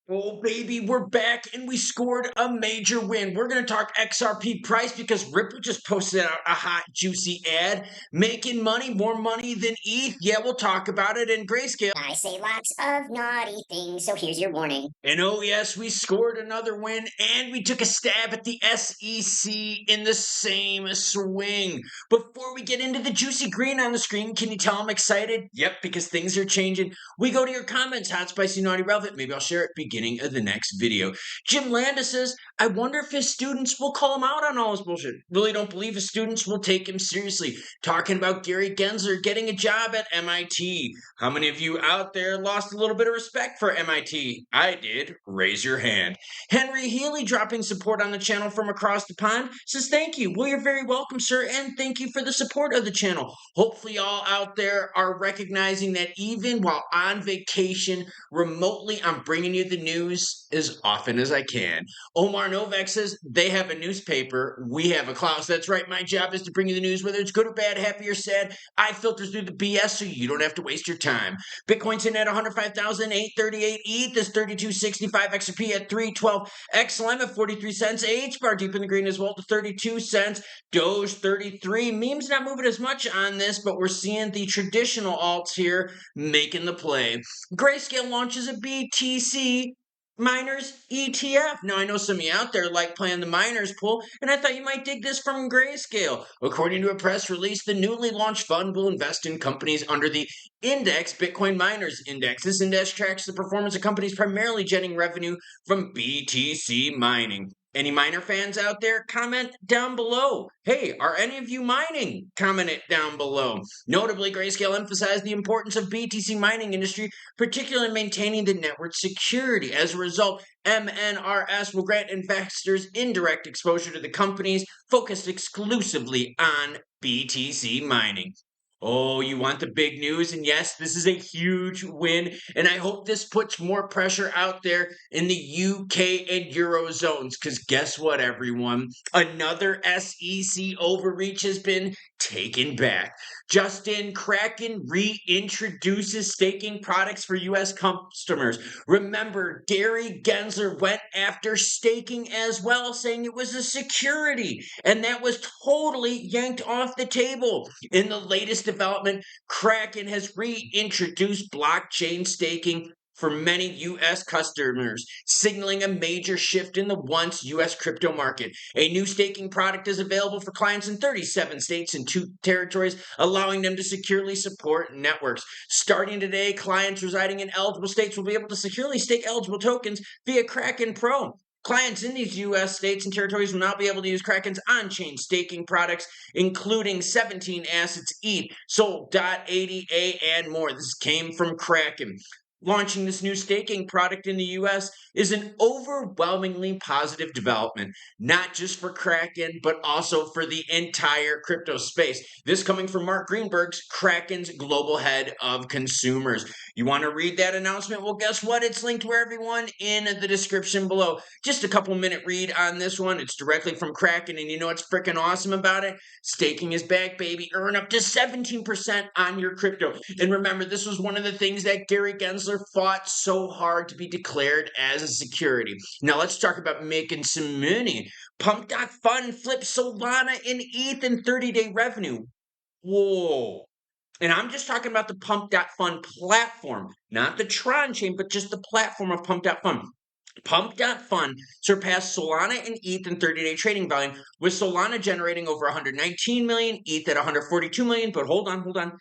Oh, baby, we're back and we scored a major win. We're going to talk XRP price because Ripple just posted out a hot, juicy ad. Making money, more money than ETH. Yeah, we'll talk about it. And Grayscale. I say lots of naughty things, so here's your warning. And oh, yes, we scored another win and we took a stab at the SEC in the same swing. Before we get into the juicy green on the screen, can you tell I'm excited? Yep, because things are changing. We go to your comments, hot, spicy, naughty, relevant. Maybe I'll share it beginning of the next video. Jim Landis says, I wonder if his students will call him out on all his bullshit. Really don't believe his students will take him seriously. Talking about Gary Gensler getting a job at MIT. How many of you out there lost a little bit of respect for MIT? I did. Raise your hand. Henry Healy dropping support on the channel from across the pond says thank you. Well, you're very welcome, sir, and thank you for the support of the channel. Hopefully all out there are recognizing that even while on vacation remotely, I'm bringing you the news as often as I can. Omar Novak says they have a newspaper. We have a Klaus. That's right. My job is to bring you the news, whether it's good or bad, happy or sad. I filter through the BS so you don't have to waste your time. Bitcoin's in at 105,838. ETH is 3265. XRP at 312. XLM at 43 cents. HBAR deep in the green as well to 32 cents. Doge 33. Meme's not moving as much on this, but we're seeing the traditional alts here making the play. Grayscale launches a BTC miners ETF. Now, I know some of you out there like playing the miners pool, and I thought you might dig this from Grayscale. According to a press release, the newly launched fund will invest in companies under the Index Bitcoin Miners Index. This index tracks the performance of companies primarily generating revenue from BTC mining. Any miner fans out there? Comment down below. Hey, are any of you mining? Comment it down below. Notably, Grayscale emphasized the importance of BTC mining industry, particularly maintaining the network security. As a result, MNRS will grant investors indirect exposure to the companies focused exclusively on BTC mining. Oh, you want the big news? And yes, this is a huge win. And I hope this puts more pressure out there in the UK and Euro zones. Because guess what, everyone? Another SEC overreach has been taken back. Justin Kraken reintroduces staking products for U.S. customers. Remember, Gary Gensler went after staking as well, saying it was a security. And that was totally yanked off the table. In the latest development, Kraken has reintroduced blockchain staking for many U.S. customers, signaling a major shift in the once U.S. crypto market. A new staking product is available for clients in 37 states and 2 territories, allowing them to securely support networks. Starting today, clients residing in eligible states will be able to securely stake eligible tokens via Kraken Pro. Clients in these U.S. states and territories will now be able to use Kraken's on-chain staking products, including 17 assets ETH, Sol.80A, and more. This came from Kraken. Launching this new staking product in the U.S. is an overwhelmingly positive development, not just for Kraken, but also for the entire crypto space. This coming from Mark Greenberg's Kraken's global head of consumers. You want to read that announcement? Well, guess what? It's linked to everyone in the description below. Just a couple minute read on this one. It's directly from Kraken, and you know what's freaking awesome about it? Staking is back, baby. Earn up to 17% on your crypto. And remember, this was one of the things that Gary Gensler fought so hard to be declared as a security. Now let's talk about making some money. Pump.fun flips Solana in ETH and 30-day revenue. Whoa. And I'm just talking about the Pump.fun platform, not the Tron chain, but just the platform of Pump.fun. Pump.fun surpassed Solana and ETH in 30-day trading volume, with Solana generating over 119 million, ETH at 142 million. But hold on.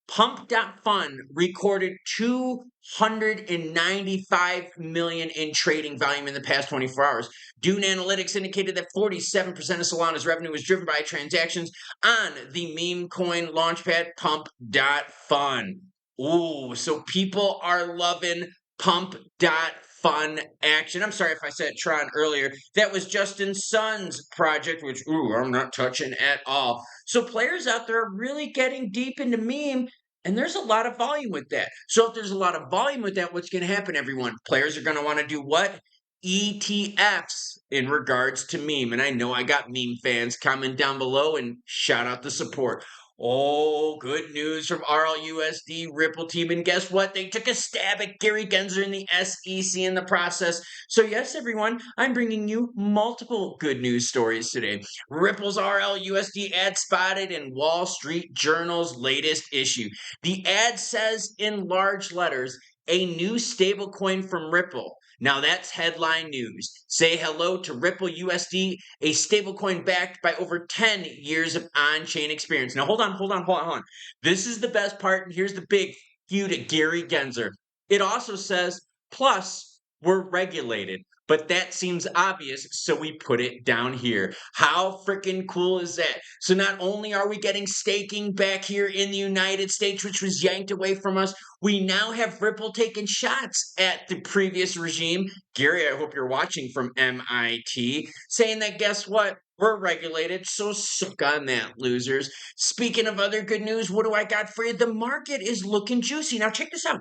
Pump.fun recorded 295 million in trading volume in the past 24 hours. Dune Analytics indicated that 47% of Solana's revenue was driven by transactions on the meme coin launchpad Pump.fun. Ooh, so people are loving Pump.fun action. I'm sorry if I said Tron earlier. That was Justin Sun's project, which, I'm not touching at all. So players out there are really getting deep into meme, and there's a lot of volume with that. So if there's a lot of volume with that, what's going to happen, everyone? Players are going to want to do what? ETFs in regards to meme. And I know I got meme fans. Comment down below and shout out the support. Oh, good news from RLUSD Ripple team. And guess what? They took a stab at Gary Gensler in the SEC in the process. So, yes, everyone, I'm bringing you multiple good news stories today. Ripple's RLUSD ad spotted in Wall Street Journal's latest issue. The ad says in large letters, a new stablecoin from Ripple. Now that's headline news. Say hello to Ripple USD, a stablecoin backed by over 10 years of on-chain experience. Now hold on. This is the best part, and here's the big cue to Gary Gensler. It also says, plus, we're regulated. But that seems obvious, so we put it down here. How freaking cool is that? So not only are we getting staking back here in the United States, which was yanked away from us, we now have Ripple taking shots at the previous regime. Gary, I hope you're watching from MIT, saying that guess what? We're regulated, so suck on that, losers. Speaking of other good news, what do I got for you? The market is looking juicy. Now check this out.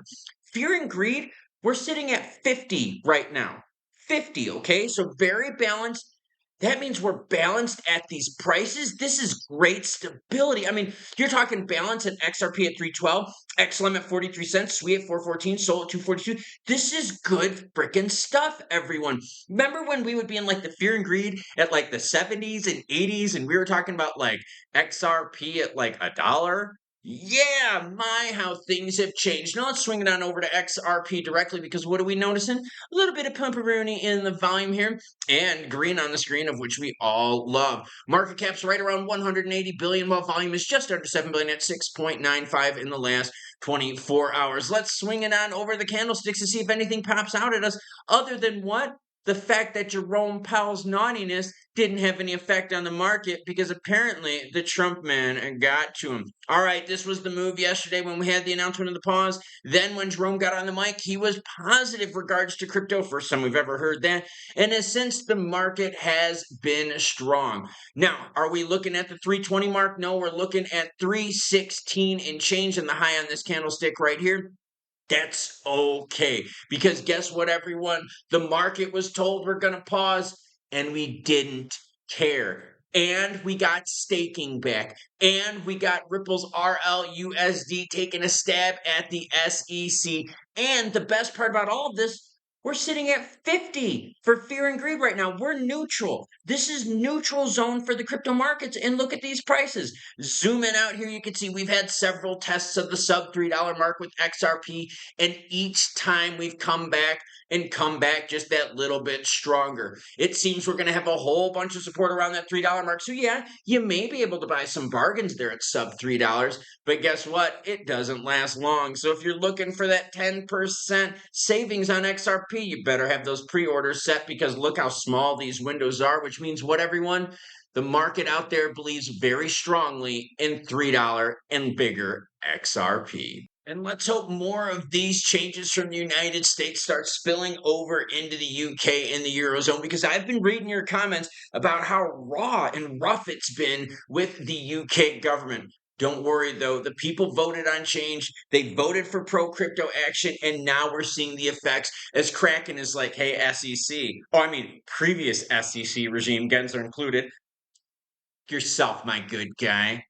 Fear and greed, we're sitting at 50 right now. 50, okay? So very balanced. That means we're balanced at these prices. This is great stability. I mean, you're talking balance at XRP at 312, XLM at 43 cents, SWI at 414, SOL at 242. This is good freaking stuff, everyone. Remember when we would be in like the fear and greed at like the 70s and 80s and we were talking about like XRP at like $1? Yeah, my, how things have changed. Now let's swing it on over to XRP directly because what are we noticing? A little bit of pumperoonie in the volume here and green on the screen, of which we all love. Market cap's right around 180 billion, while volume is just under 7 billion at 6.95 in the last 24 hours. Let's swing it on over the candlesticks to see if anything pops out at us other than what? The fact that Jerome Powell's naughtiness didn't have any effect on the market because apparently the Trump man got to him. All right, this was the move yesterday when we had the announcement of the pause. Then when Jerome got on the mic, he was positive regards to crypto. First time we've ever heard that. And since the market has been strong. Now, are we looking at the 320 mark? No, we're looking at 316 and change in the high on this candlestick right here. That's okay. Because guess what, everyone? The market was told we're going to pause, and we didn't care. And we got staking back. And we got Ripple's RLUSD taking a stab at the SEC. And the best part about all of this, we're sitting at 50 for fear and greed right now. We're neutral. This is neutral zone for the crypto markets. And look at these prices. Zooming out here, you can see we've had several tests of the sub $3 mark with XRP. And each time we've come back just that little bit stronger. It seems we're going to have a whole bunch of support around that $3 mark. So yeah, you may be able to buy some bargains there at sub $3, but guess what? It doesn't last long. So if you're looking for that 10% savings on XRP, you better have those pre-orders set because look how small these windows are, which means what, everyone? The market out there believes very strongly in $3 and bigger XRP. And let's hope more of these changes from the United States start spilling over into the UK and the Eurozone because I've been reading your comments about how raw and rough it's been with the UK government. Don't worry, though. The people voted on change. They voted for pro-crypto action, and now we're seeing the effects as Kraken is like, hey, SEC. Oh, I mean, previous SEC regime, Gensler included. Yourself, my good guy.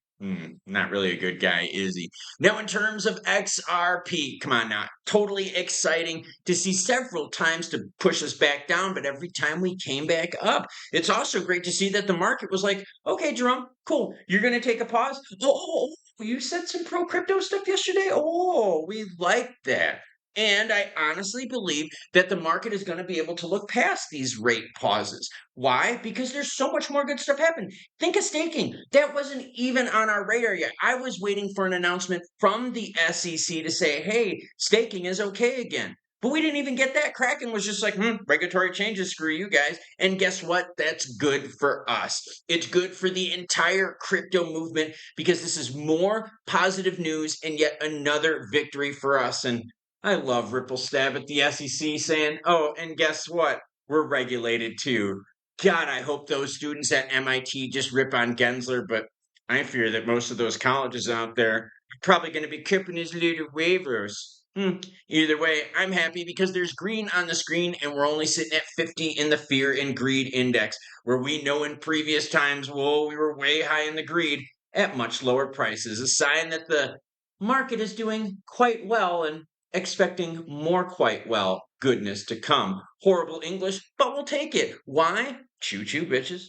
Not really a good guy, is he? Now, in terms of XRP, come on now, totally exciting to see several times to push us back down, but every time we came back up. It's also great to see that the market was like, okay, Jerome, cool, you're going to take a pause? Oh, you said some pro-crypto stuff yesterday? Oh, we like that. And I honestly believe that the market is going to be able to look past these rate pauses. Why? Because there's so much more good stuff happening. Think of staking. That wasn't even on our radar yet. I was waiting for an announcement from the SEC to say, hey, staking is okay again. But we didn't even get that. Kraken was just like, regulatory changes, screw you guys. And guess what? That's good for us. It's good for the entire crypto movement because this is more positive news and yet another victory for us. And I love Ripple stab at the SEC saying, oh, and guess what? We're regulated too. God, I hope those students at MIT just rip on Gensler, but I fear that most of those colleges out there are probably going to be clipping his little waivers. Either way, I'm happy because there's green on the screen and we're only sitting at 50 in the fear and greed index, where we know in previous times, whoa, we were way high in the greed. at much lower prices, a sign that the market is doing quite well and expecting more quite well goodness to come. Horrible English, but we'll take it. Why? Choo choo, bitches.